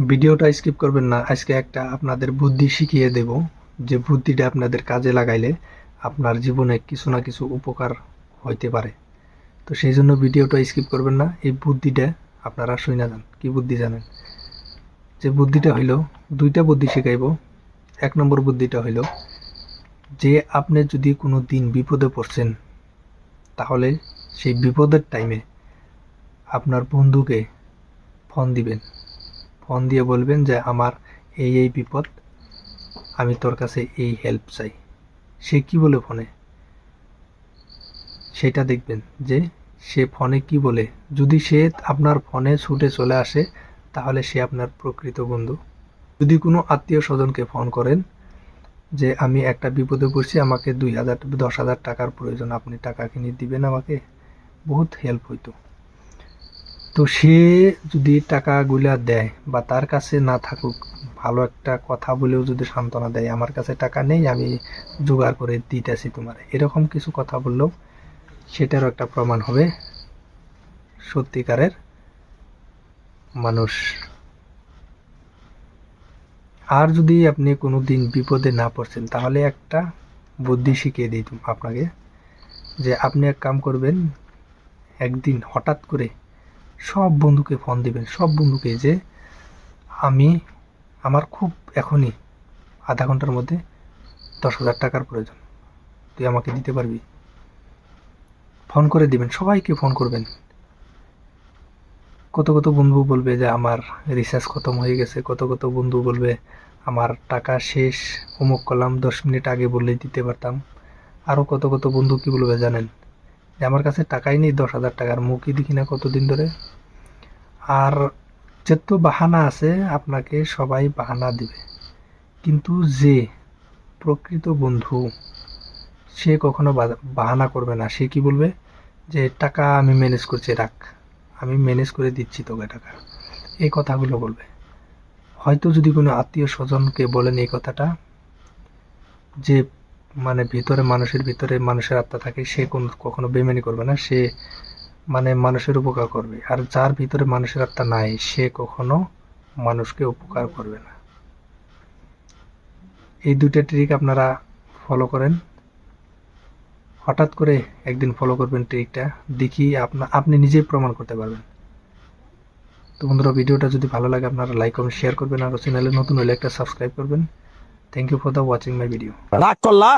ভিডিওটা স্কিপ করবেন না। আজকে একটা আপনাদের বুদ্ধি শিখিয়ে দেব, যে বুদ্ধিটা আপনাদের কাজে লাগাইলে আপনার জীবনে কিছু না কিছু উপকার হইতে পারে। তো সেই জন্য ভিডিওটা স্কিপ করবেন না। এই বুদ্ধিটা আপনারা শুনে যান। কি বুদ্ধি জানেন? যে বুদ্ধিটা হইল, দুইটা বুদ্ধি শিখাইব। 1 নম্বর বুদ্ধিটা হইল যে আপনি যদি কোনো দিন বিপদে পড়ছেন, তাহলে সেই বিপদের টাইমে আপনার বন্ধুকে ফোন দিবেন। ফোন দিয়ে বলবেন যে আমার এই বিপদ, আমি তোর কাছে এই হেল্প চাই। সে কি বলে ফোনে, সেটা দেখবেন যে সে ফোনে কি বলে। যদি সে আপনার ফোনে ছুটে চলে আসে, তাহলে সে আপনার প্রকৃত বন্ধু। যদি কোনো আত্মীয় স্বজনকে ফোন করেন যে আমি একটা বিপদে পড়ছি, আমাকে 2000 10,000 টাকার প্রয়োজন, আপনি টাকা কিনে দিবেন আমাকে, বহুত হেল্প হইতো। তো সে যদি টাকাগুলা দেয় বা তার কাছে না থাকুক, ভালো একটা কথা বলেও যদি সান্ত্বনা দেয়, আমার কাছে টাকা নেই, আমি জোগাড় করে দিতেছি তোমার, এরকম কিছু কথা বললেও সেটারও একটা প্রমাণ হবে সত্যিকারের মানুষ। আর যদি আপনি কোনো দিন বিপদে না পড়ছেন, তাহলে একটা বুদ্ধি শিখিয়ে দিই আপনাকে, যে আপনি এক কাম করবেন, একদিন হঠাৎ করে সব বন্ধুকে ফোন দিবেন, সব বন্ধুকে, যে আমি, আমার খুব এখনই আধা ঘন্টার মধ্যে 10,000 টাকার প্রয়োজন, তুই আমাকে দিতে পারবি? ফোন করে দিবেন, সবাইকে ফোন করবেন। কত কত বন্ধু বলবে যে আমার রিচার্জ খতম হয়ে গেছে, কত কত বন্ধু বলবে আমার টাকা শেষ, অমুক করলাম, 10 মিনিট আগে বললেই দিতে পারতাম। আরও কত কত বন্ধু কি বলবে জানেন? যে আমার কাছে টাকাই নেই, 10,000 টাকার মুখই দেখি না কতদিন ধরে। আর যত বাহানা আছে আপনাকে সবাই বাহানা দিবে, কিন্তু যে প্রকৃত বন্ধু, সে কখনো বাহানা করবে না। সে কি বলবে? যে টাকা আমি ম্যানেজ করছি, রাখ, আমি ম্যানেজ করে দিচ্ছি তোকে টাকা, এই কথাগুলো বলবে। হয়তো যদি কোনো আত্মীয় স্বজনকে বলেন এই কথাটা, যে মানে ভিতরে, মানুষের ভিতরে মানুষের আত্মা থাকে, সে কখনো বেইমানি করবে না, সে মানে মানুষের উপকার করবে। আর যার ভিতরে মানুষের আত্মা নাই, সে কখনো মানুষকে উপকার করবে না। এই দুইটা ট্রিক আপনারা ফলো করেন। হঠাৎ করে একদিন ফলো করবেন ট্রিকটা, দেখি আপনি নিজেই প্রমাণ করতে পারবেন। তো বন্ধুরা, ভিডিওটা যদি ভালো লাগে আপনারা লাইক কমেন্ট শেয়ার করবেন, আর চ্যানেলে নতুন হলে একটা সাবস্ক্রাইব করবেন। Thank you for the watching my video. রাগ করলা।